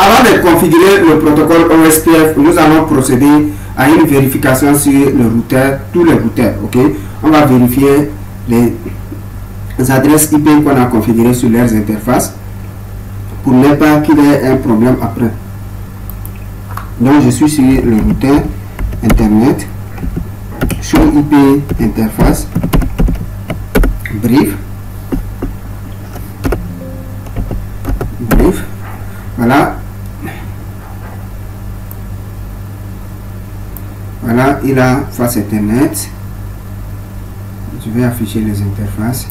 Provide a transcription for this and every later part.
Avant de configurer le protocole OSPF, nous allons procéder à une vérification sur le routeur, tous les routeurs. Ok, on va vérifier les adresses IP qu'on a configurées sur leurs interfaces pour ne pas qu'il y ait un problème après. Donc je suis sur le routeur internet, show IP interface, brief, voilà. Voilà, il a face Ethernet. Je vais afficher les interfaces.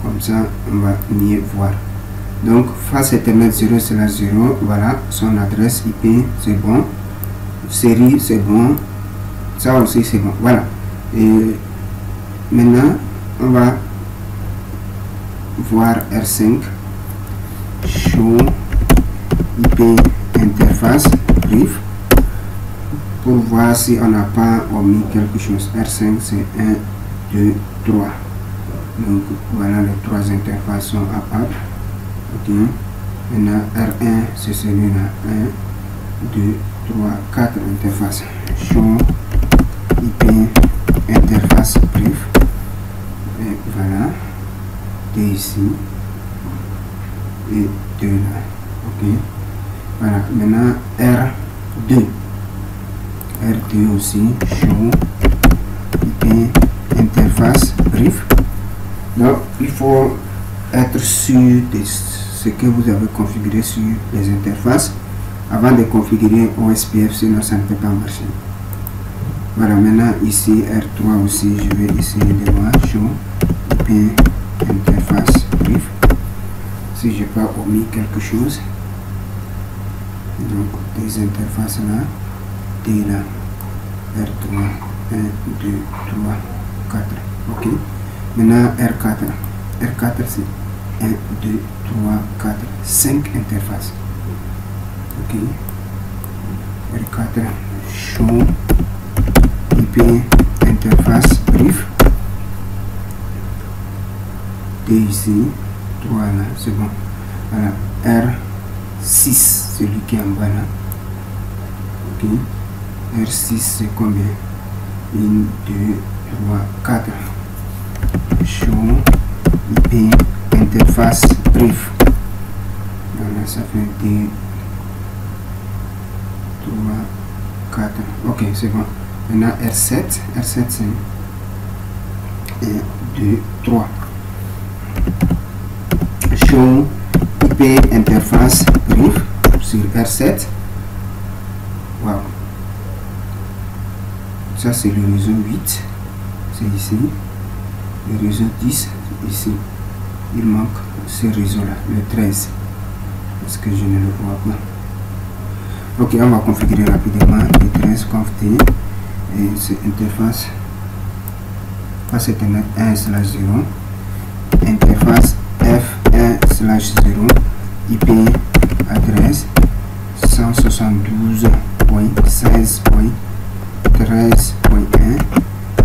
Comme ça, on va mieux voir. Donc, face Ethernet 0/0, voilà, son adresse IP, c'est bon. Série, c'est bon. Ça aussi, c'est bon. Voilà. Et maintenant, on va voir R5. Show IP interface, brief. Pour voir si on n'a pas omis quelque chose. R5 c'est 1, 2, 3. Donc voilà, les trois interfaces sont à part. Ok. Maintenant R1 c'est celui-là. 1, 2, 3, 4 interfaces. Show IP interface brief. Et voilà. 2 ici. Et 2 là. Ok. Voilà. Maintenant R2. R2 aussi, show IP interface brief. Donc il faut être sûr de ce que vous avez configuré sur les interfaces avant de configurer OSPF, sinon ça ne peut pas marcher. Voilà, maintenant ici R3 aussi, je vais essayer de voir show IP interface brief si j'ai pas omis quelque chose. Donc des interfaces là. Et là, R3, 1, 2, 3, 4. Ok. Maintenant, R4. R4, c'est 1, 2, 3, 4, 5 interfaces. Ok. R4, show IP interface brief. Et ici, 3 là, c'est bon. Voilà. R6, celui qui est en bas là. Ok. R6 c'est combien? 1, 2, 3, 4. Show IP interface brief. Voilà, ça fait 2, 3, 4. Ok, c'est bon. Maintenant R7. R7 c'est 1, 2, 3. Show IP interface brief sur R7. Wow. Ça c'est le réseau 8, c'est ici. Le réseau 10, c'est ici. Il manque ce réseau là, le 13, parce que je ne le vois pas. Ok, on va configurer rapidement le 13 conft et c'est interface face Ethernet 1/0, interface F1/0, IP adresse 172.16.13.1,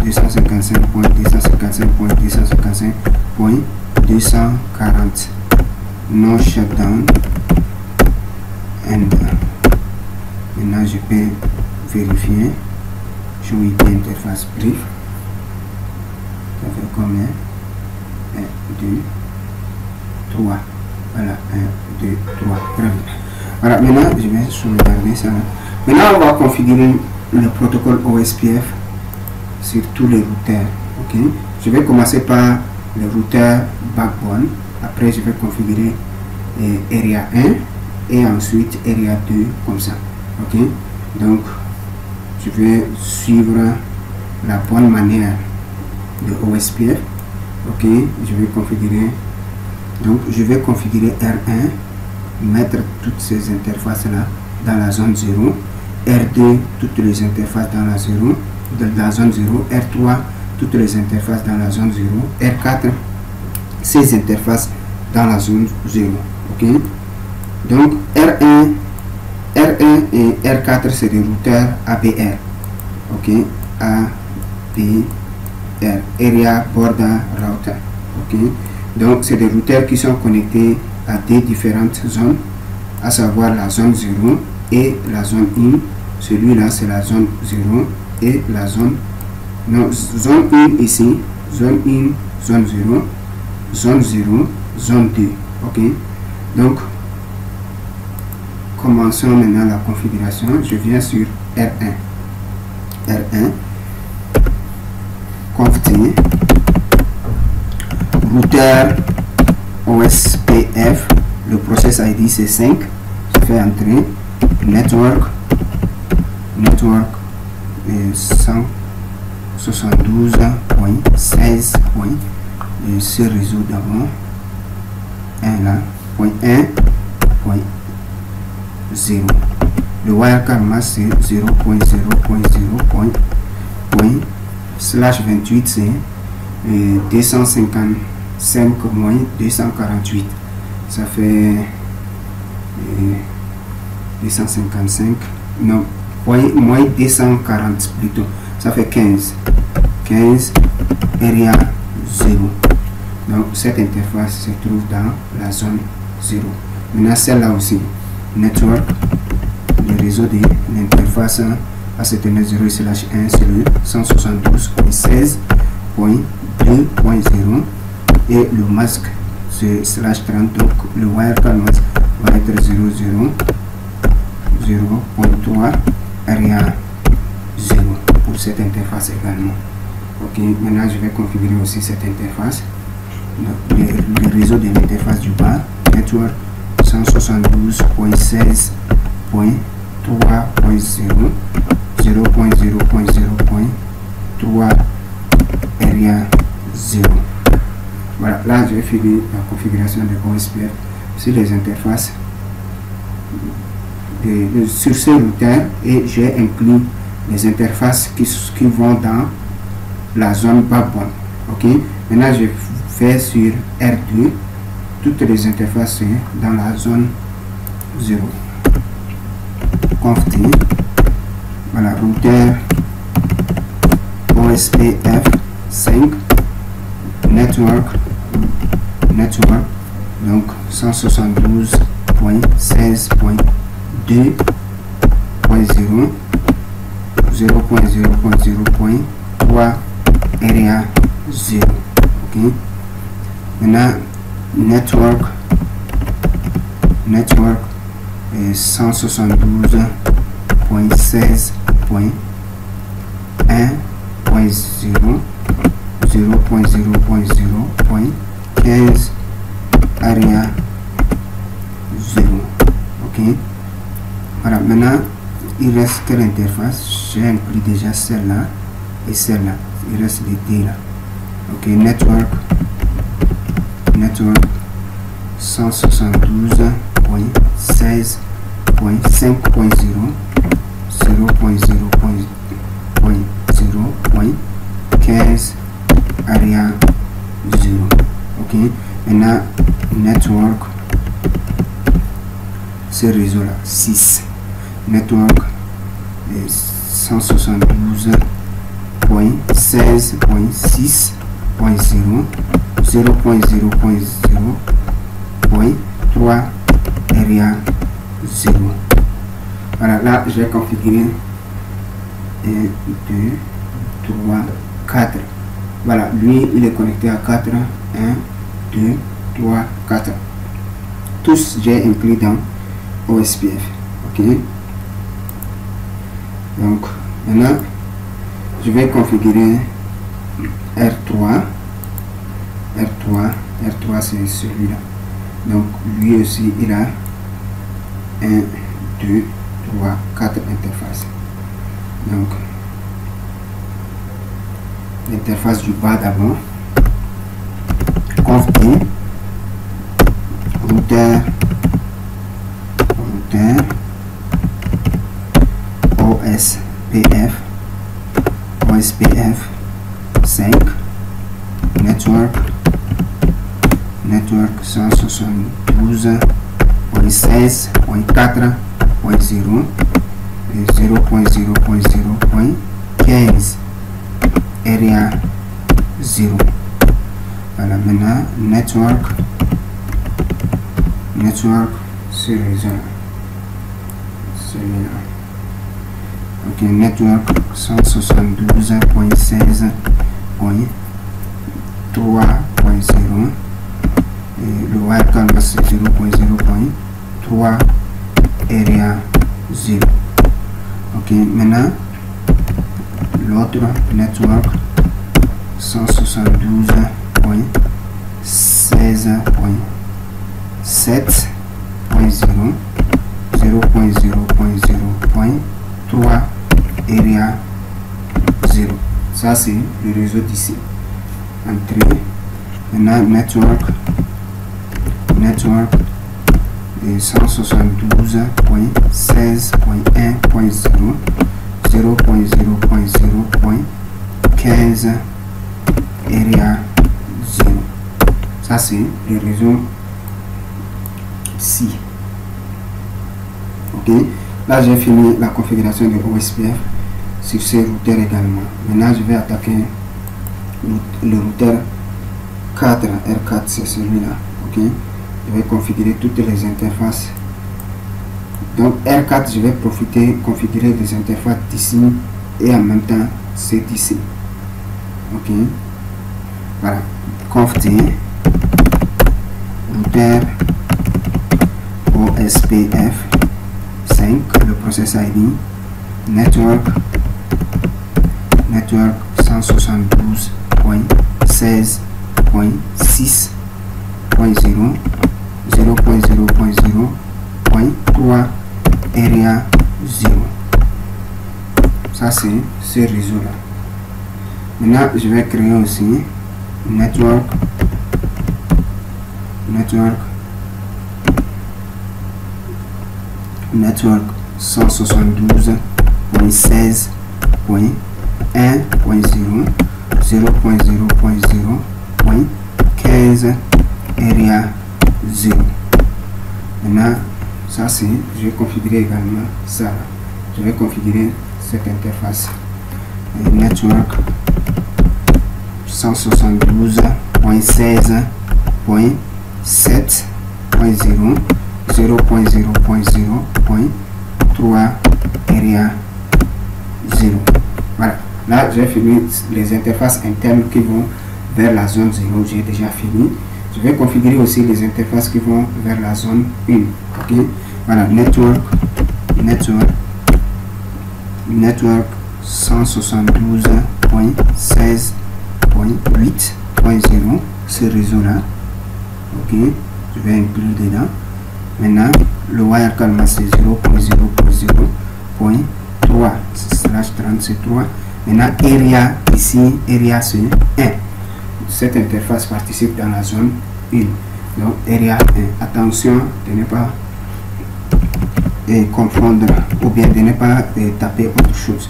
255.255.255.240, no shutdown, and maintenant je peux vérifier. Show IP interface brief. Ça fait combien? 1, 2, 3. Voilà, 1, 2, 3. Très bien. Voilà, maintenant je vais sauvegarder ça. Maintenant on va configurer le protocole OSPF sur tous les routeurs. Ok, je vais commencer par le routeur backbone. Après je vais configurer Area 1 et ensuite Area 2 comme ça. Ok, donc je vais suivre la bonne manière de OSPF. Ok, je vais configurer. Donc je vais configurer R1, mettre toutes ces interfaces là dans la zone 0, R2 toutes les interfaces dans la 0, dans la zone 0, R3 toutes les interfaces dans la zone 0, R4 ces interfaces dans la zone 0. Ok, donc R1 et R4 c'est des routeurs ABR. Ok, ABR, Area Border Router. Ok, donc c'est des routeurs qui sont connectés à des différentes zones à savoir la zone 0 et la zone 1. Celui-là, c'est la zone 0 et la zone... Non, zone 1 ici, zone 1, zone 0, zone 0, zone 2. Ok, donc commençons maintenant la configuration. Je viens sur R1, conft routeur OSPF, le process ID c'est 5, je fais entrer network 172.16. et ce réseau d'avant 1 là, point 1.0. le wildcard mask c'est 0.0.0./28, c'est 255-248, ça fait 255, non, moins 240 plutôt, ça fait 15 area 0. Donc cette interface se trouve dans la zone 0. Maintenant celle-là aussi, network, le réseau de l'interface à cet 0/1, c'est le 172.16.2.0 et le masque c'est /30, donc le wildcard mask va être 0.3 area 0 pour cette interface également. Ok, maintenant je vais configurer aussi cette interface. Le réseau de l'interface du bas, network 172.16.3.0 0.0.0.3 area 0. Voilà, là je vais finir la configuration de OSPF sur les interfaces sur ce routeur, et j'ai inclus les interfaces qui vont dans la zone backbone. Ok, maintenant je fais sur R2 toutes les interfaces dans la zone 0. Conft, voilà, routeur OSPF 5 network, donc 172.16.2.0 0.0.0.3 area 0. Ok, maintenant network 172.16.1.0 0.0.0.15 area 0. Ok, voilà, maintenant il reste quelle interface? J'ai inclus déjà celle-là et celle-là, il reste les deux là. Ok, network 172.16.5.0 0.0.0.15 area 0. Ok, maintenant network, ce réseau là 6, network 172.16.6.0 0.0.0.3 area 0. Voilà, là j'ai configuré 1, 2, 3, 4. Voilà, lui il est connecté à 4. 1, 2, 3, 4. Tous j'ai inclus dans OSPF. Ok, donc maintenant je vais configurer R3 c'est celui-là. Donc lui aussi il a 1, 2, 3, 4 interfaces. Donc l'interface du bas d'abord, conft routeur OSPF 5 network 172.16.4.0 et 0.0.0.15 area 0. Voilà, maintenant network ce réseau. celui-là. Ok, network 172.16.3.0 et le wildcard c'est 0.0.3 area 0. Ok, maintenant l'autre network 172.16.7.0 0.0.0.3 area 0. Ça c'est le réseau d'ici. Entrée. Maintenant network 172.16.1.0 0.0.0.15 area 0. Ça c'est le réseau ici. Ok, là j'ai fini la configuration de OSPF sur ces routeurs également. Maintenant je vais attaquer le routeur 4 R4, c'est celui-là. Ok, je vais configurer toutes les interfaces. Donc R4, je vais configurer les interfaces d'ici et en même temps c'est ici. Ok, voilà, conft routeur OSPF 5, le process ID, network 172.16.6.0 0.0.0.3 area 0. Ça c'est ce réseau là. Maintenant je vais créer aussi network 172.16.1.0 0.0.0.15 area 0. Maintenant ça c'est, je vais configurer également ça. Je vais configurer cette interface. Network 172.16.7.0 0.0.0.3 area 0. Voilà, là j'ai fini les interfaces internes qui vont vers la zone 0, j'ai déjà fini. Je vais configurer aussi les interfaces qui vont vers la zone 1. Ok, voilà, network 172.16.8.0, ce réseau là. Ok, je vais inclure dedans. Maintenant le wildcard c'est 0.0.0.3/33. Maintenant area ici, area c'est 1. Cette interface participe dans la zone 1. Donc area 1. Attention de ne pas confondre ou bien de ne pas taper autre chose.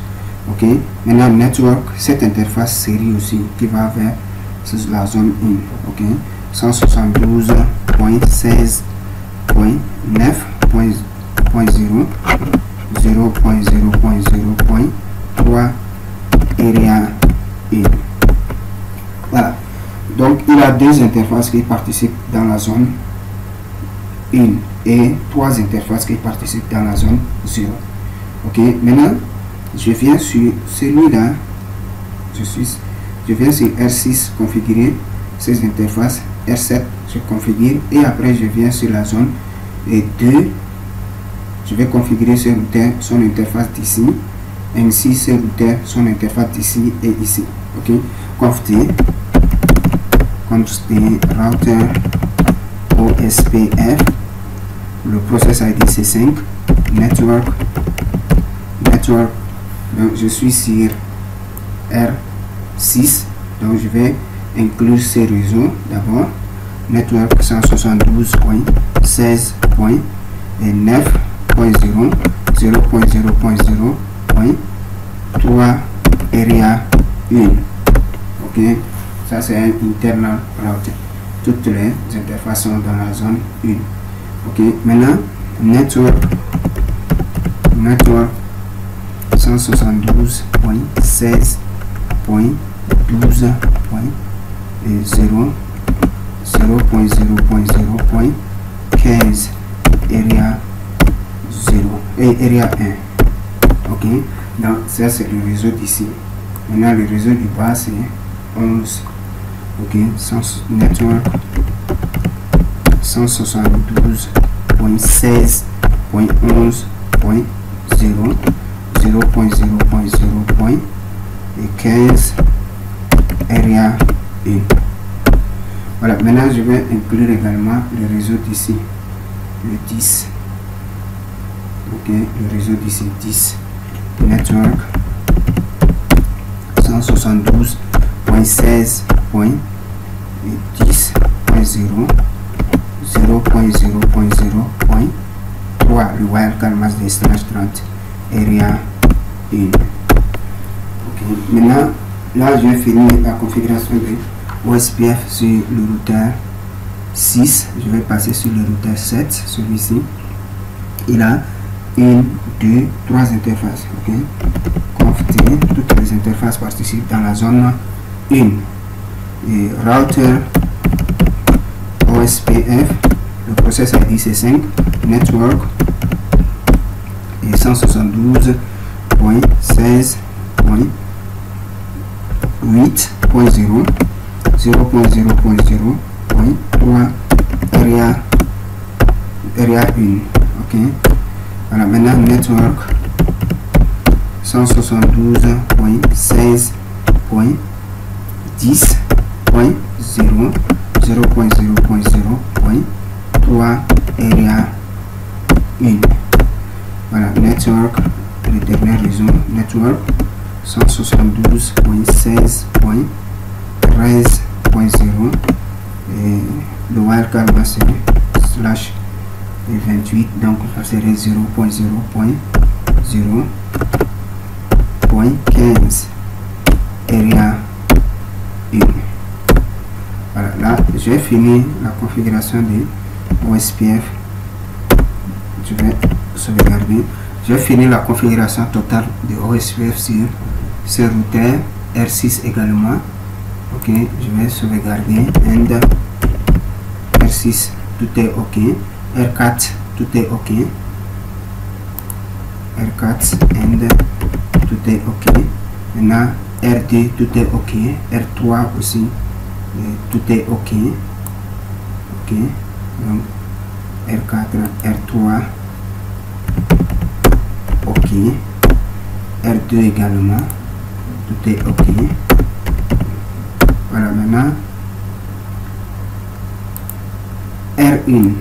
Ok, maintenant network, cette interface série aussi qui va vers la zone 1. Ok, 172.16.9.0 0.0.0.3 area 1. Voilà, donc il y a deux interfaces qui participent dans la zone 1 et trois interfaces qui participent dans la zone 0. Ok, maintenant je viens sur celui-là, je viens sur R6 configurer ces interfaces, R7 je configure et après je viens sur la zone 2, je vais configurer ce routeur, son interface d'ici, ainsi ce routeur, son interface d'ici et ici. Ok, conft router OSPF, le process ID c'est 5, network, donc je suis sur R6, donc je vais inclure ces réseaux d'abord. Network 172.16.9.0 0.0.0.3 area 1. Ok, ça c'est un internal router. Toutes les interfaces sont dans la zone 1. Ok, maintenant network 172.16.12.0 0.0.0.15 area 0. et area 1. Ok, donc ça c'est le réseau d'ici. Maintenant le réseau du bas c'est 11. Ok, network 172.16.11.0 0.0.0. et 15 area 1. Voilà, maintenant je vais inclure également le réseau d'ici, le 10. Ok, le réseau d'ici 10. Network 172.16.10.0 0.0.0.3 le wildcard mask de slash 30 area 1. Ok, maintenant là je vais finir la configuration de OSPF sur le routeur 6. Je vais passer sur le routeur 7, celui-ci. Il a 1, 2, 3 interfaces. Ok, config, toutes les interfaces participent dans la zone 1. Et router OSPF, le process ID c'est 5, network et 172.16.8.0 0.0.0.3 area 1. Ok, voilà, maintenant network 172.16.10.0 0.0.0.3 area 1. Voilà, network, le dernier réseau, network 172.16.13.0 et le wildcard va ser slash 28, donc ça serait 0.0.0.15 area 1. Voilà, là j'ai fini la configuration de OSPF. Je vais sauvegarder. J'ai fini la configuration totale de OSPF sur ce routeur R6 également. Ok, je vais sauvegarder and R6 tout est ok, R4 tout est ok, R4 and tout est ok. Maintenant R2 tout est ok, R3 aussi tout est ok. Ok, donc R4, R3 ok, R2 également tout est ok. Voilà, maintenant R1,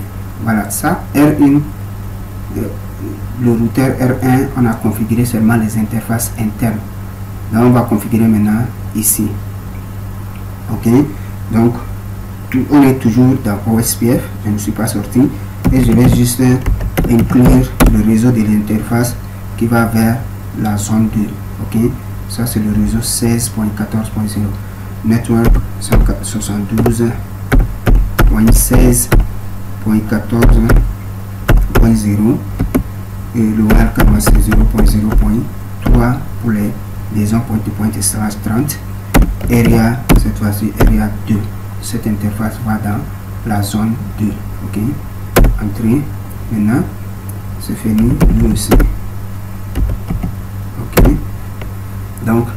voilà ça, R1, le routeur R1, on a configuré seulement les interfaces internes. Là on va configurer maintenant ici. Ok, donc on est toujours dans OSPF, je ne suis pas sorti et je vais juste inclure le réseau de l'interface qui va vers la zone 2. Ok, ça c'est le réseau 16.14.0, network 172.16.14.0 et le wildcard c'est 0.0.3 pour les liaisons point-to-point slash 30 area, cette fois-ci area 2. Cette interface va dans la zone 2. Ok, entrée. Maintenant c'est fini lui aussi. Ok, donc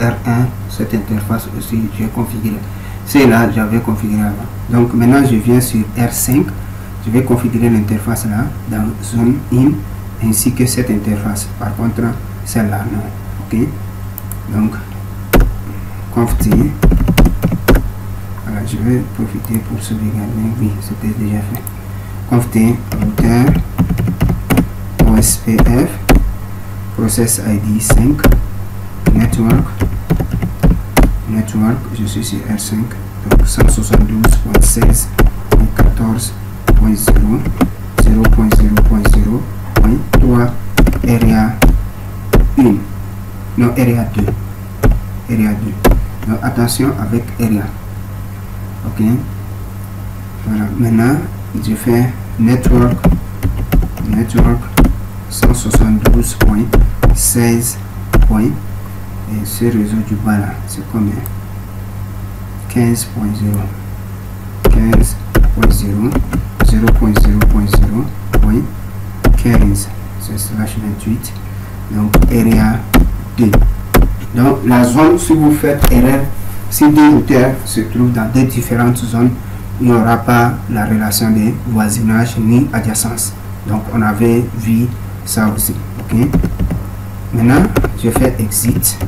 R1, cette interface aussi j'ai configuré. C'est là j'avais configuré avant. Donc maintenant je viens sur R5, je vais configurer l'interface là dans zone in ainsi que cette interface. Par contre celle-là non. Ok, donc config. Voilà, je vais profiter pour sauvegarder. Oui, c'était déjà fait. Config routeur OSPF process ID 5 network, je suis sur R5, donc 172.16.14.0 0.0.0.3 area 1, non area 2, donc attention avec area. Ok, voilà, maintenant je fais network 172.16. Et ce réseau du bas là c'est combien? 15.0 0.0.0.15 c'est /28. Donc area 2. Donc la zone, si vous faites erreur, si deux routeurs se trouvent dans deux différentes zones, il n'y aura pas la relation de voisinage ni adjacence. Donc on avait vu ça aussi. Ok. Maintenant je fais exit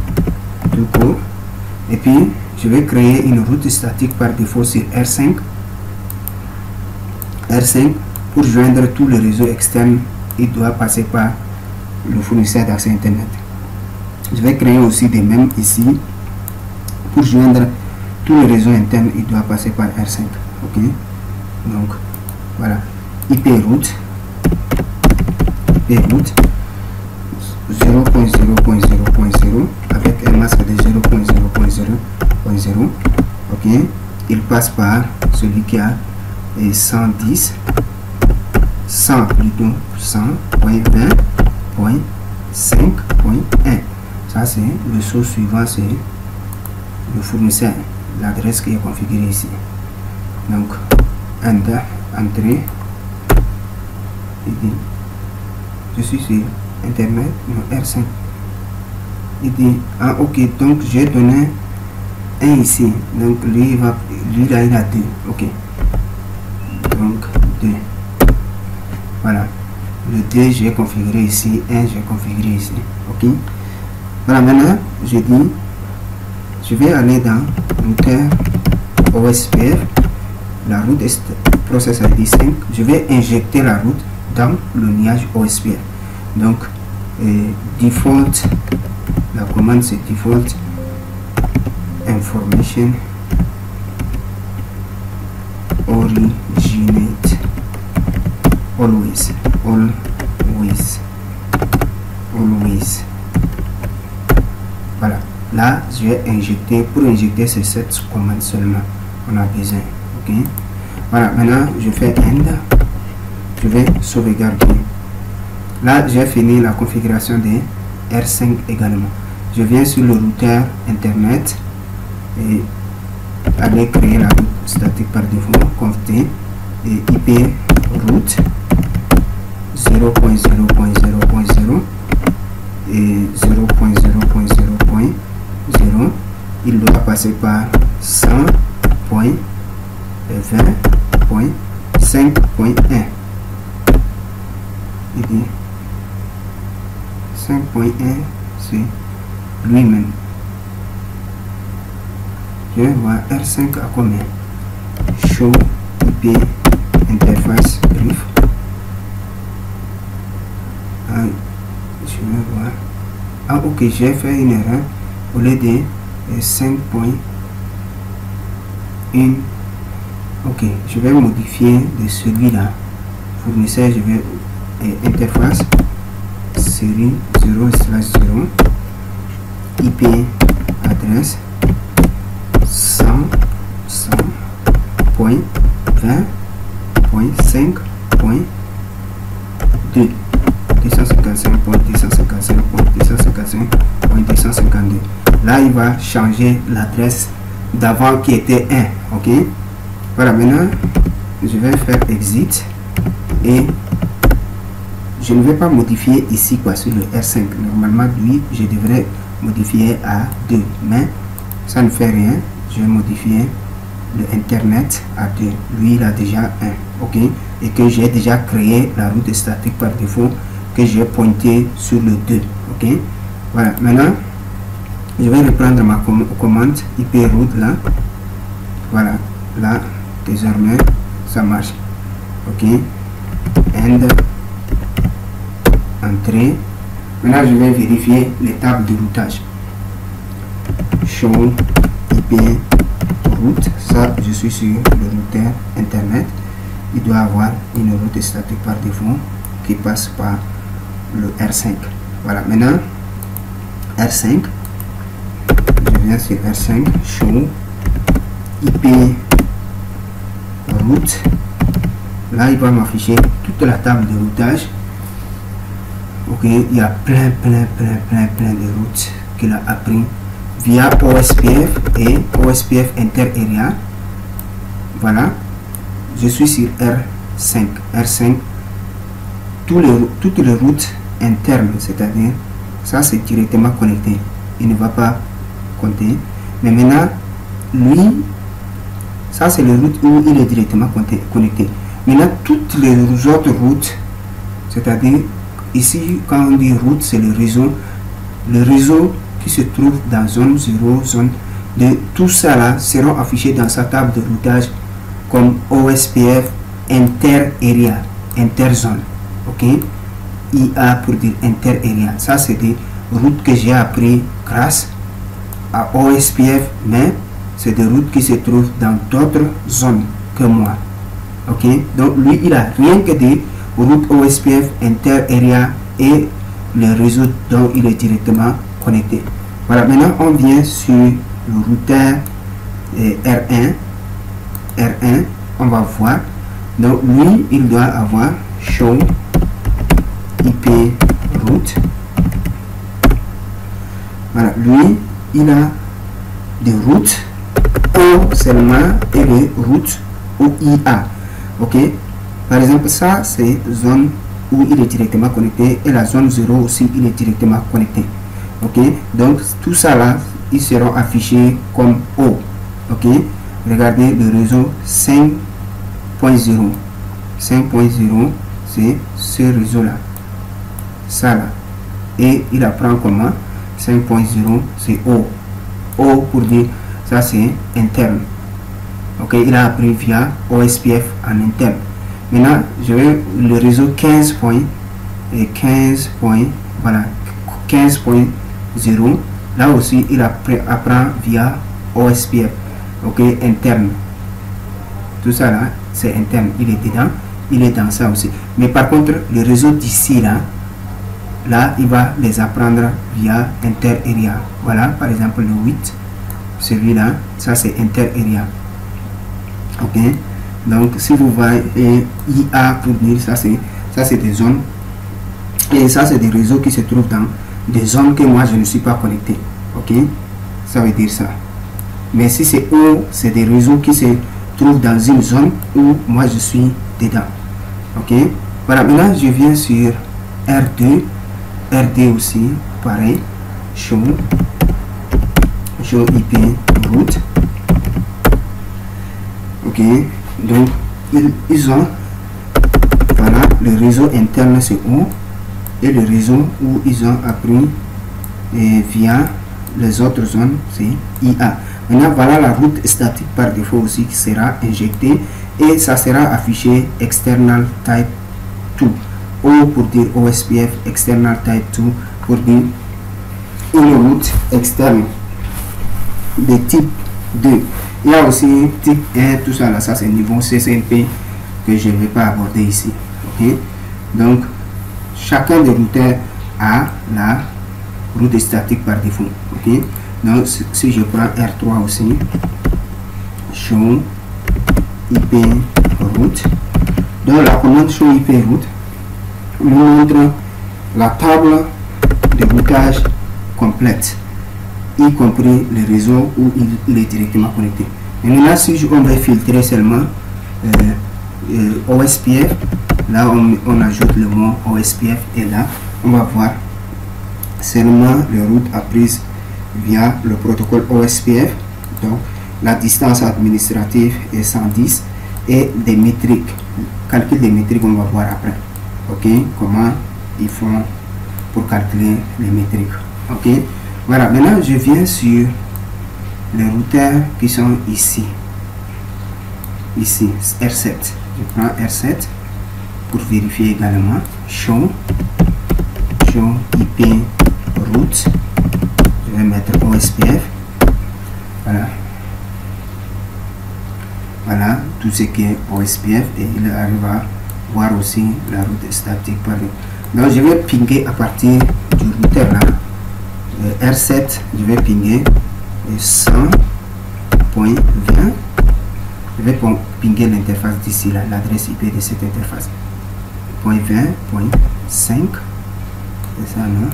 tout court et puis je vais créer une route statique par défaut sur R5 pour joindre tous les réseaux externes. Il doit passer par le fournisseur d'accès internet. Je vais créer aussi des mêmes ici pour joindre tous les réseaux internes. Il doit passer par R5. Ok, donc voilà, IP route 0.0.0.0 avec un masque de 0.0.0.0. ok, il passe par celui qui a 110 100 plutôt 100.20.5.1. ça c'est le source suivant, c'est le fournisseur, l'adresse qui est configurée ici. Donc enter, entrée, je suis sur internet, non, R5. Il dit ah ok, donc j'ai donné un ici, donc lui là il a 2. ok, donc 2, voilà, le 2 j'ai configuré ici, 1 j'ai configuré ici. Ok, voilà, maintenant je dis je vais aller dans routeur OSPF, la route est process ID 5. je vais injecter la route dans le nuage OSPF. Donc default, la commande c'est default information originate always. Voilà, là je vais injecter, pour injecter c'est cette commande seulement on a besoin. Ok, voilà, maintenant je fais end, je vais sauvegarder. Là j'ai fini la configuration de R5 également. Je viens sur le routeur internet et aller créer la route statique par défaut, conft et IP route 0.0.0.0 et 0.0.0.0. il doit passer par 100.20.5.1. il dit 5.1 c'est lui-même. Je vais voir R5 à combien. Show IP interface brief. Ah, je vais voir. Ah ok, j'ai fait une erreur. Au lieu de 5.1. ok, je vais modifier de celui-là. Fournisseur, je vais interface série 0/0 IP adresse 100.20.5.2 255.255.255.252. Là il va changer l'adresse d'avant qui était 1. ok, voilà, maintenant je vais faire exit et je ne vais pas modifier ici quoi sur le R5. Normalement lui je devrais modifier à 2, mais ça ne fait rien. Je vais modifier le internet à 2. Lui il a déjà 1. ok, et que j'ai déjà créé la route statique par défaut que j'ai pointé sur le 2. ok, voilà, maintenant je vais reprendre ma commande IP route là. Voilà, là désormais ça marche. ok, end, entrée. Maintenant je vais vérifier les tables de routage. Show IP route, ça je suis sur le routeur internet. Il doit avoir une route statique par défaut qui passe par le R5. voilà, maintenant R5, je viens sur R5, show IP route. Là il va m'afficher toute la table de routage. ok, il y a plein de routes qu'il a appris via OSPF et OSPF inter-area. voilà, je suis sur R5. Toutes les routes interne, c'est-à-dire ça c'est directement connecté, il ne va pas compter. Mais maintenant lui, ça c'est le route où il est directement connecté. Maintenant toutes les autres routes, c'est-à-dire ici quand on dit route, c'est le réseau qui se trouve dans zone 0, zone 2, tout ça là seront affichés dans sa table de routage comme OSPF inter-area, interzone. Ok, IA pour dire inter-area. Ça c'est des routes que j'ai appris grâce à OSPF, mais c'est des routes qui se trouvent dans d'autres zones que moi. Ok, donc lui il a rien que des routes OSPF inter-area et le réseau dont il est directement connecté. Voilà, maintenant on vient sur le routeur R1, on va voir. Donc lui il doit avoir show IP route. Voilà, lui il a des routes O seulement et des routes OIA. Ok, par exemple ça c'est zone où il est directement connecté et la zone 0 aussi il est directement connecté. Ok, donc tout ça là ils seront affichés comme O. Ok, regardez le réseau 5.0. 5.0 c'est ce réseau là, ça là, et il apprend comment 5.0 c'est O. O pour dire ça c'est interne. Ok, il a appris via OSPF en interne. Maintenant je vais le réseau 15. Voilà, 15.0, là aussi il apprend via OSPF. Ok, interne, tout ça là c'est interne, il est dedans, il est dans ça aussi. Mais par contre le réseau d'ici là il va les apprendre via inter-area. Voilà, par exemple le 8, celui-là, ça c'est inter-area. Ok, donc si vous voyez IA pour dire ça c'est des zones, et ça c'est des réseaux qui se trouvent dans des zones que moi je ne suis pas connecté. Ok, ça veut dire ça. Mais si c'est O, c'est des réseaux qui se trouvent dans une zone où moi je suis dedans. Ok, voilà, maintenant je viens sur R2 aussi pareil, show IP route. Ok, donc ils ont, voilà, le réseau interne c'est O et le réseau où ils ont appris via les autres zones c'est IA. Maintenant voilà la route statique par défaut aussi qui sera injectée et ça sera affiché external type 2. O pour dire OSPF external type 2 pour dire une route externe de type 2. Il y a aussi type 1, tout ça là, ça c'est niveau CCNP que je ne vais pas aborder ici. Ok, donc chacun des routeurs a la route statique par défaut. Ok, donc si je prends R3 aussi, show IP route, donc la commande show IP route nous montre la table de routage complète, y compris le réseau où il est directement connecté. Et maintenant si on veut filtrer seulement OSPF, là on ajoute le mot OSPF et là on va voir seulement les routes apprises via le protocole OSPF. Donc la distance administrative est 110 et des métriques, calcul des métriques on va voir après. Ok, comment ils font pour calculer les métriques. Ok, voilà, maintenant je viens sur les routeurs qui sont ici R7. Je prends R7 pour vérifier également show IP route. Je vais mettre OSPF. Voilà tout ce qui est OSPF et il arrive à voir aussi la route statique par exemple. Donc je vais pinguer à partir du routeur là, R7, je vais pinguer 100.20. Je vais pinguer l'interface d'ici là, l'adresse IP de cette interface. .20.5, c'est ça non?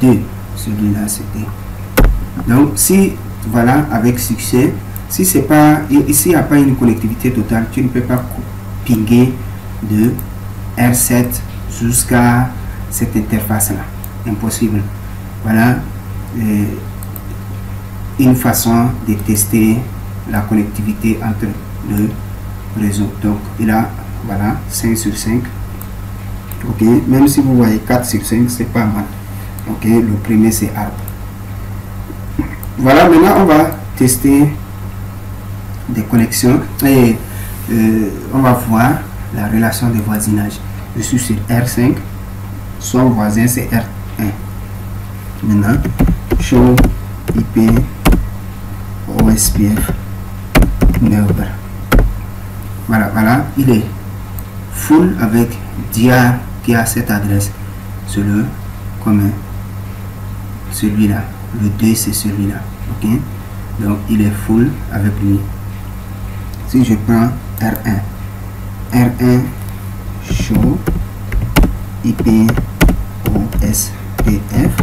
.5.2, celui-là c'était. Donc si voilà avec succès, si c'est pas ici il n'y a pas une connectivité totale, tu ne peux pas pinguer de R7 jusqu'à cette interface là. Impossible. Voilà une façon de tester la connectivité entre le réseau. Donc il a, voilà, 5 sur 5. Ok, même si vous voyez 4 sur 5, c'est pas mal. Ok, le premier c'est arbre. Voilà, maintenant on va tester des connexions et on va voir la relation de voisinage. Je suis sur R5, son voisin c'est R1. Maintenant, show IP OSPF neighbor. Voilà, voilà, il est full avec DIA qui a cette adresse sur le commun. Celui-là, le 2 c'est celui-là. Ok, donc il est full avec lui. Si je prends R1 show IP OSPF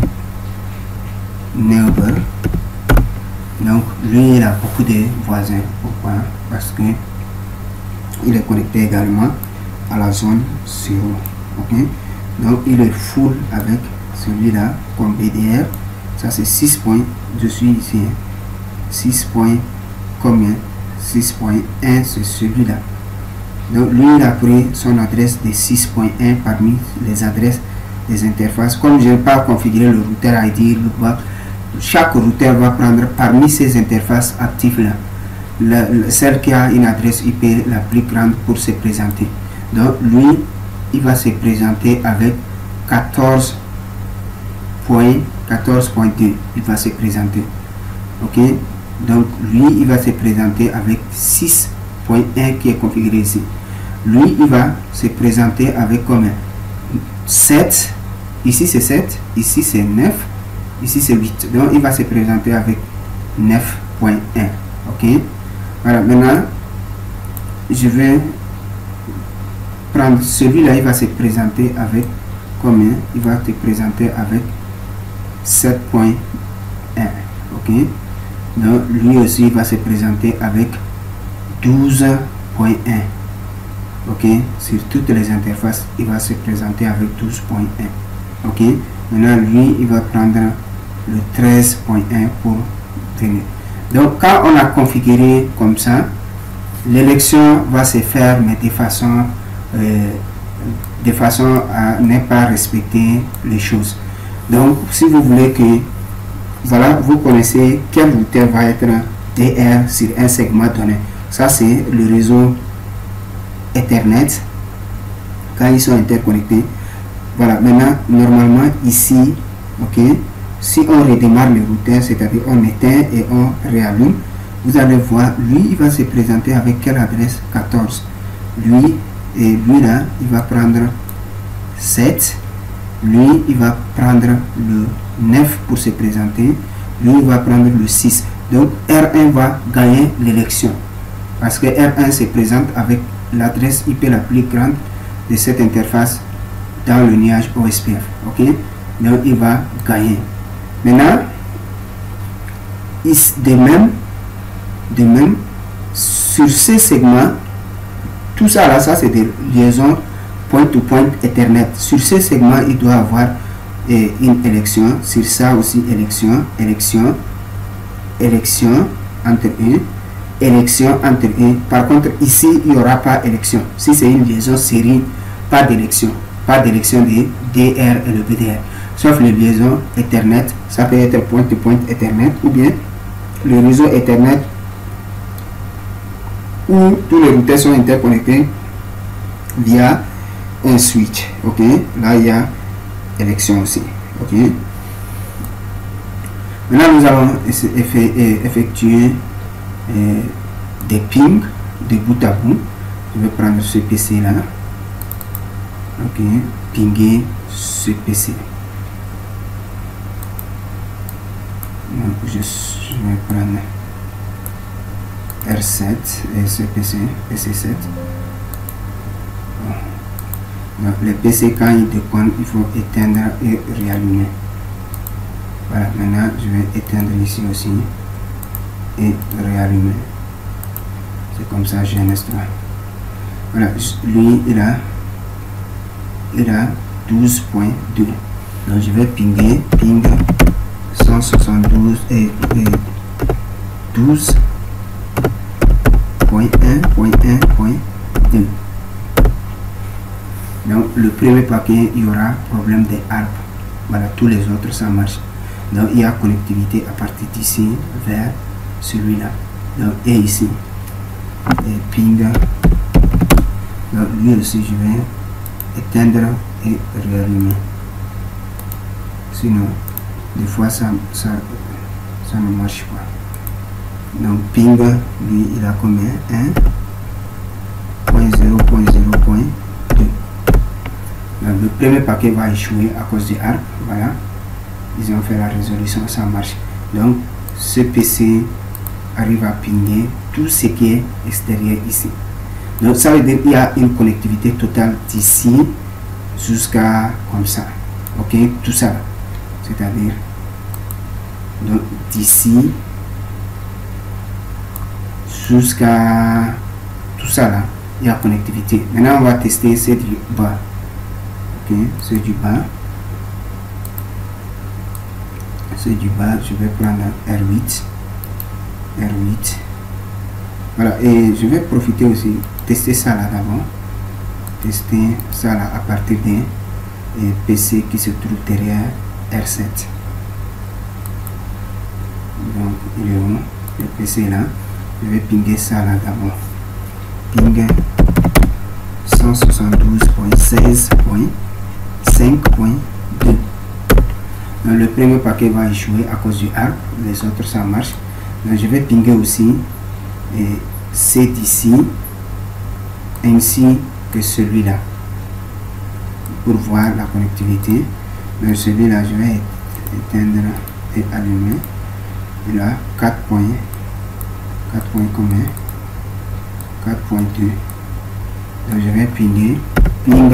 neighbor, donc lui il a beaucoup de voisins. Pourquoi? Parce que il est connecté également à la zone 0. Ok, donc il est full avec celui-là comme BDR. Ça c'est 6 points. Je suis ici 6 points combien? 6.1 c'est celui-là. Donc lui il a pris son adresse de 6.1 parmi les adresses des interfaces. Comme je n'ai pas configuré le routeur ID, chaque routeur va prendre parmi ces interfaces actives là celle qui a une adresse IP la plus grande pour se présenter. Donc lui il va se présenter avec 14.2. il va se présenter. Ok, donc lui il va se présenter avec 6.1 qui est configuré ici. Lui il va se présenter avec combien? 7, ici c'est 7, ici c'est 9, ici c'est 8. Donc il va se présenter avec 9.1. ok, voilà. Maintenant je vais prendre celui-là, il va se présenter avec combien? Il va se présenter avec 7.1. ok, donc lui aussi il va se présenter avec 12.1. ok, sur toutes les interfaces il va se présenter avec 12.1. ok, maintenant lui il va prendre le 13.1 pour venir. Donc quand on a configuré comme ça, l'élection va se faire mais de façon à ne pas respecter les choses. Donc si vous voulez que, voilà, vous connaissez quel routeur va être DR sur un segment donné. Ça c'est le réseau Ethernet quand ils sont interconnectés. Voilà, maintenant normalement ici, ok, si on redémarre le routeur, c'est-à-dire on éteint et on réallume, vous allez voir, lui il va se présenter avec quelle adresse? 14. Lui et lui là il va prendre 7. Lui il va prendre le 9 pour se présenter. Lui il va prendre le 6. Donc R1 va gagner l'élection parce que R1 se présente avec l'adresse IP la plus grande de cette interface dans le nuage OSPF. ok, donc il va gagner. Maintenant de même sur ces segments, tout ça là, ça c'est des liaisons point to point Ethernet. Sur ces segments il doit avoir une élection. Sur ça aussi élection entre eux, élection entre eux. Par contre ici il n'y aura pas élection. Si c'est une liaison série, pas d'élection de DR et le BDR, sauf les liaisons Ethernet. Ça peut être point to point Ethernet ou bien le réseau Ethernet où tous les routeurs sont interconnectés via un switch. ok, là il y a élection aussi. ok, maintenant nous allons effectuer des pings de bout à bout. Je vais prendre ce PC là. ok, pinguer ce PC. Donc je vais prendre R7 et ce PC, PC7. Donc le PC quand il déconne, il faut éteindre et réallumer. Voilà, maintenant je vais éteindre ici aussi et réallumer. C'est comme ça, j'ai un instant. Voilà, lui il a 12.2. Donc je vais pinguer, ping 172 et 12.1.1.2. Donc le premier paquet, il y aura problème des arbres. Voilà, tous les autres ça marche. Donc il y a connectivité à partir d'ici vers celui-là. Donc et ici. Et ping. Donc lui aussi je vais éteindre et réallumer. Sinon des fois ça ne marche pas. Donc ping, lui il a combien? 1.0.0.2. Le premier paquet va échouer à cause du arbre. Voilà, ils ont fait la résolution, ça marche. Donc ce PC arrive à pinguer tout ce qui est extérieur ici. Donc ça veut dire qu'il y a une connectivité totale d'ici jusqu'à comme ça. Ok, tout ça, c'est-à-dire donc d'ici jusqu'à tout ça là, il y a connectivité. Maintenant on va tester c'est du bas. Ok, c'est du bas. C'est du bas. Je vais prendre R8. Voilà, et je vais profiter aussi tester ça là d'abord. Tester ça là à partir des PC qui se trouve derrière R7. Donc il est où le PC là? Je vais pinguer ça là d'abord. Ping 172.16.5.2. Donc le premier paquet va échouer à cause du arbre, les autres ça marche. Donc je vais pinguer aussi et c'est d'ici ainsi que celui-là pour voir la connectivité. Donc celui-là je vais éteindre et allumer. Il a 4 points. 4 points combien? 4.2. Donc je vais pinguer. Ping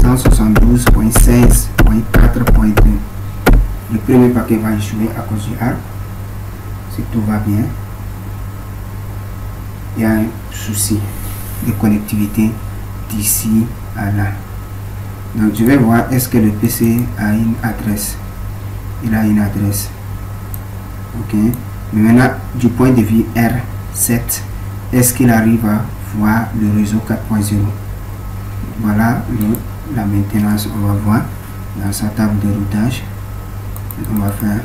172.16.4.2. Le premier paquet va échouer à cause du arbre. Si tout va bien, il y a un souci de connectivité d'ici à là. Donc je vais voir est-ce que le PC a une adresse. Il a une adresse. Ok. Mais maintenant, du point de vue R7, est-ce qu'il arrive à voir le réseau 4.0? Voilà la maintenance. On va voir dans sa table de routage. On va faire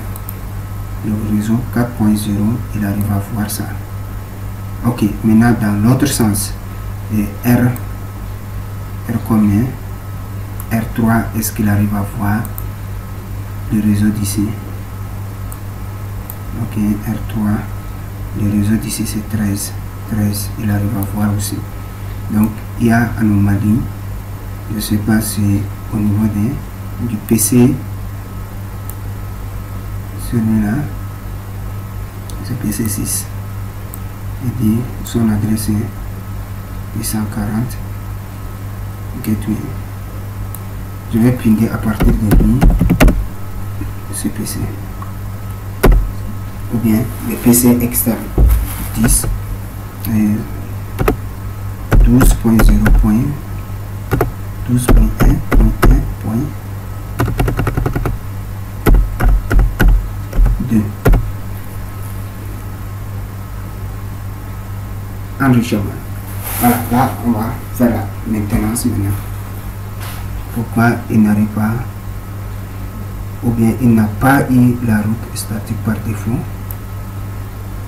le réseau 4.0. Il arrive à voir ça. Ok, maintenant dans l'autre sens, R combien? R3, est-ce qu'il arrive à voir le réseau d'ici? Ok, R3, le réseau d'ici c'est 13. Il arrive à voir aussi. Donc il y a anomalie. Je ne sais pas si au niveau du PC, celui-là, c'est PC 6. Il dit son adresse est 840 gateway. Je vais pinguer à partir de lui ce PC. Ou bien le PC externe 10 et 12.0.1.2. Enrichissement. Voilà, là on va faire la maintenance maintenant. Pourquoi il n'arrive pas, ou bien il n'a pas eu la route statique par défaut?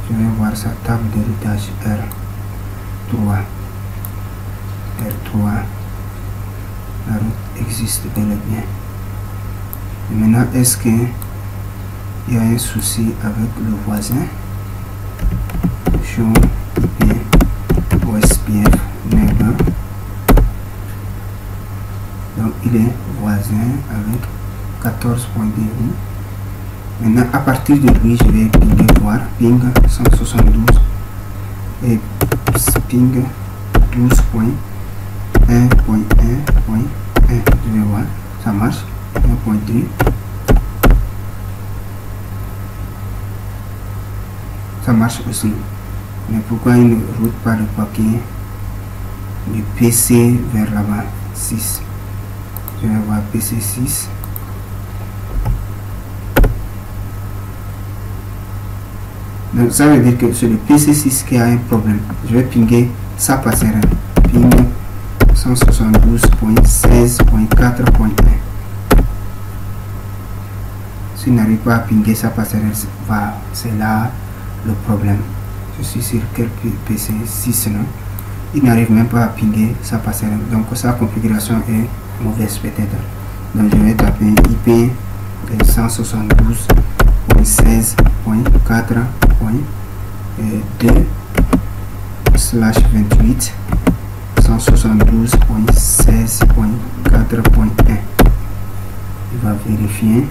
Je vais voir sa table de routage R3. La route existe bel et bien. Et maintenant, est-ce qu'il y a un souci avec le voisin? Show IP OSPF neighbor. Donc il est voisin avec 14.2. Maintenant à partir de lui je vais pinguer voir ping 172 et ping 12.1.1.1. Je vais voir, ça marche. 1.2. Ça marche aussi. Mais pourquoi il ne route pas le paquet du PC vers là-bas 6. Je vais avoir PC 6. Donc ça veut dire que c'est le PC 6 qui a un problème. Je vais pinguer sa passerelle. Ping 172.16.4.1. S'il n'arrive pas à pinguer sa passerelle, c'est là le problème. Je suis sur quel PC 6 non? Il n'arrive même pas à pinguer sa passerelle. Donc sa configuration est mauvaise peut-être. Donc je vais taper IP 172.16.4.2/28 172.16.4.1. Il va vérifier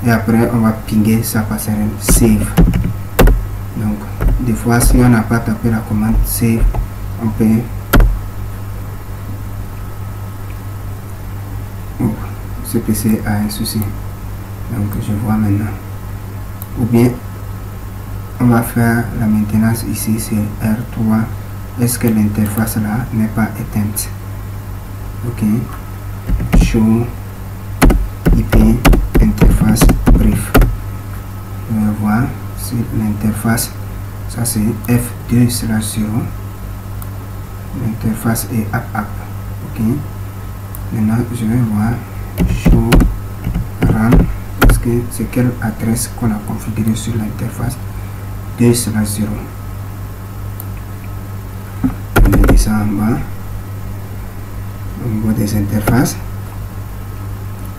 et après on va pinguer sa passerelle save. Donc des fois si on n'a pas tapé la commande save, on peut ce PC a un souci. Donc je vois maintenant. Ou bien on va faire la maintenance ici sur R3. Est-ce que l'interface là n'est pas éteinte? Ok, show IP interface brief. Je vais voir si l'interface, ça c'est F2/0, l'interface est app. Ok, maintenant je vais voir show RAM. Est-ce que c'est quelle adresse qu'on a configurée sur l'interface 2/0. On descend en bas au niveau des interfaces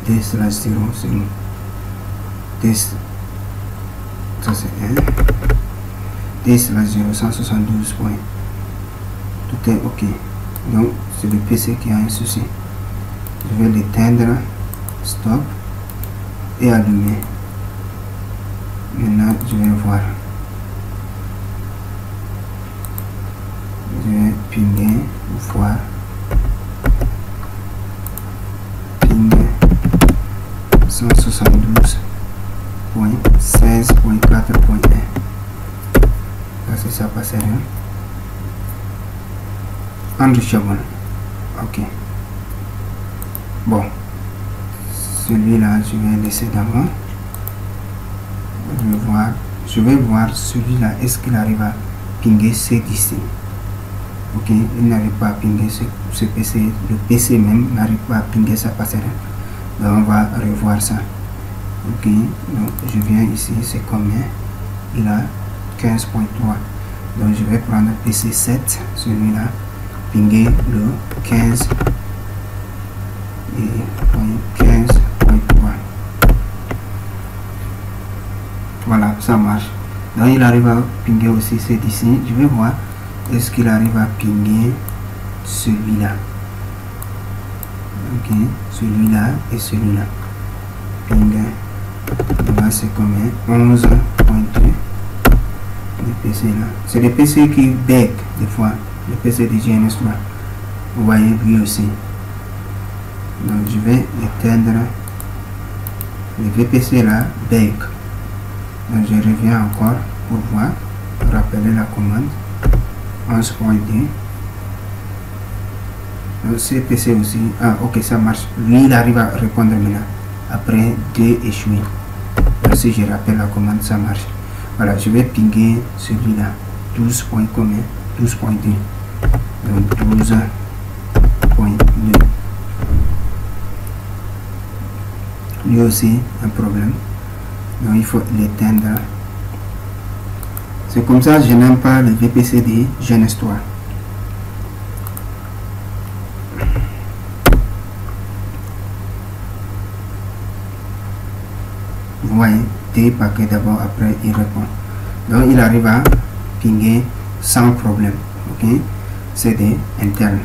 2/0 c'est nous. Ça c'est 1 2/0 172 points. Tout est ok. Donc c'est le PC qui a un souci. Je vais l'éteindre, stop et allumer. Maintenant je vais voir. Je vais pinguer, voir, ping 172.16.4.1. Là c'est ça passer rien. Unreachable. Ok. Bon. Celui-là, je vais laisser d'abord. Je vais voir celui-là. Est-ce qu'il arrive à pinguer d'ici? Ok, il n'arrive pas à pinguer ce PC. Le PC même n'arrive pas à pinguer sa passerelle. Donc on va revoir ça. Ok, donc je viens ici, c'est combien? Il a 15.3. Donc je vais prendre PC 7, celui-là, pinguer le 15 et 15.3. Voilà, ça marche. Donc il arrive à pinguer aussi c'est d'ici. Je vais voir. Est-ce qu'il arrive à pinguer celui-là? Ok, celui-là et celui-là. Ping. Là c'est combien? 11.2. Le PC là. C'est le PC qui bug des fois. Le PC de GNS3. Vous voyez lui aussi. Donc je vais éteindre le VPC là bug. Donc je reviens encore pour voir. Rappeler la commande. 11.2. Donc ce PC aussi. Ah ok, ça marche. Lui il arrive à répondre maintenant. Après 2 échoués. Donc si je rappelle la commande, ça marche. Voilà, je vais pinguer celui-là. 12. Combien? 12.2. Donc 12.2. Lui aussi un problème. Donc il faut l'éteindre. C'est comme ça, je n'aime pas le VPC de GNS3. Vous voyez, des paquets d'abord, après il répond. Donc il arrive à pinguer sans problème. Ok, c'est des internes.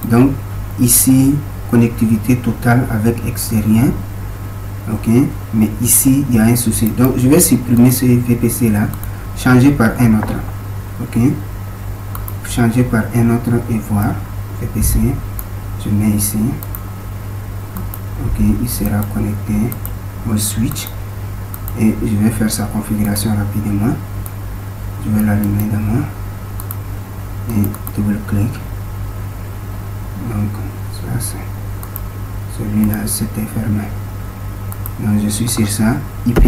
Donc ici, connectivité totale avec extérieur. Ok, mais ici il y a un souci. Donc je vais supprimer ce VPC là, changer par un autre. Ok, changer par un autre et voir VPC. Je mets ici. Ok, il sera connecté au switch et je vais faire sa configuration rapidement. Je vais l'allumer d'abord. et double-clic. Donc ça c'est celui-là, c'était fermé. Donc je suis sur ça, IP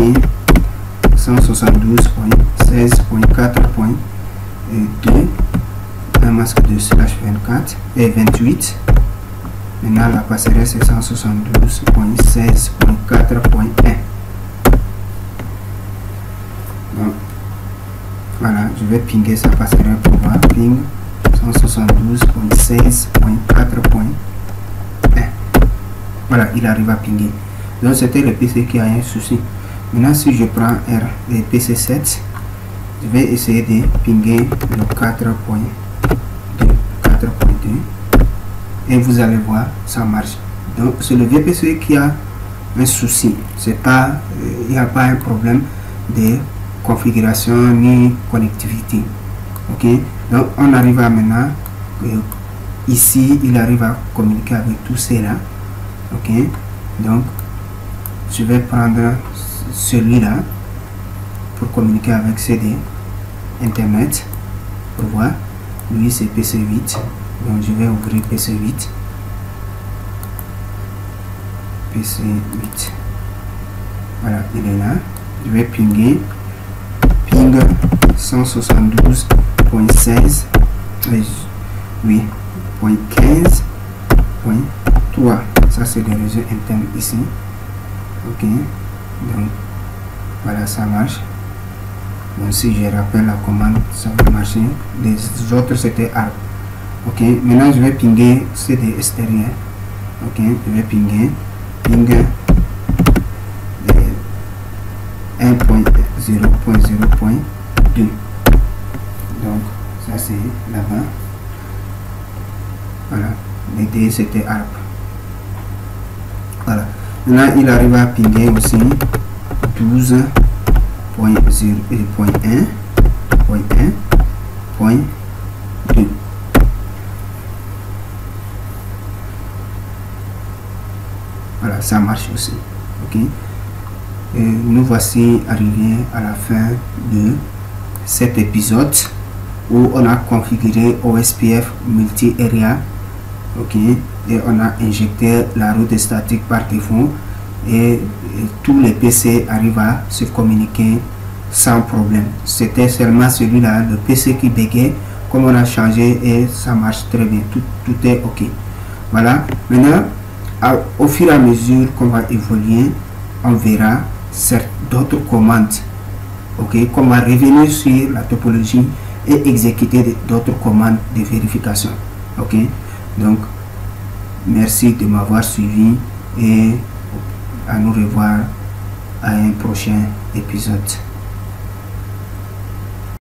172.16.4.2, un masque de /24 et 28. Maintenant la passerelle c'est 172.16.4.1. Donc voilà, je vais pinguer sa passerelle pour voir. Ping 172.16.4.1. Voilà, il arrive à pinguer. Donc c'était le PC qui a un souci. Maintenant si je prends R et PC7, je vais essayer de pinguer le 4.2 et vous allez voir, ça marche. Donc c'est le vieux PC qui a un souci. C'est pas, il n'y a pas un problème de configuration ni connectivité. Ok, donc on arrive à maintenant ici il arrive à communiquer avec tous ces là. Ok, donc je vais prendre celui-là pour communiquer avec CD Internet pour voir. Lui c'est PC8, donc je vais ouvrir PC8. Voilà, il est là. Je vais pinguer ping 172.16 oui, .15.3. Ça c'est le réseau interne ici. Ok, donc voilà, ça marche. Donc si je rappelle la commande, ça va marcher. Les autres c'était ARP. Ok, maintenant je vais pinguer CD extérieur. Ok, je vais pinguer ping 1.0.0.2. donc ça c'est là-bas. Voilà, les D c'était ARP. Voilà, maintenant il arrive à pinguer aussi 12.0.1.1.2. Voilà, ça marche aussi. Ok, et nous voici arrivés à la fin de cet épisode où on a configuré OSPF multi-area. Ok, et on a injecté la route statique par défaut et tous les PC arrivent à se communiquer sans problème. C'était seulement celui-là, le PC qui bégait. Comme on a changé et ça marche très bien, tout est ok. Voilà, maintenant au fur et à mesure qu'on va évoluer, on verra d'autres commandes. Ok, qu'on va revenir sur la topologie et exécuter d'autres commandes de vérification. Ok, donc merci de m'avoir suivi et à nous revoir à un prochain épisode.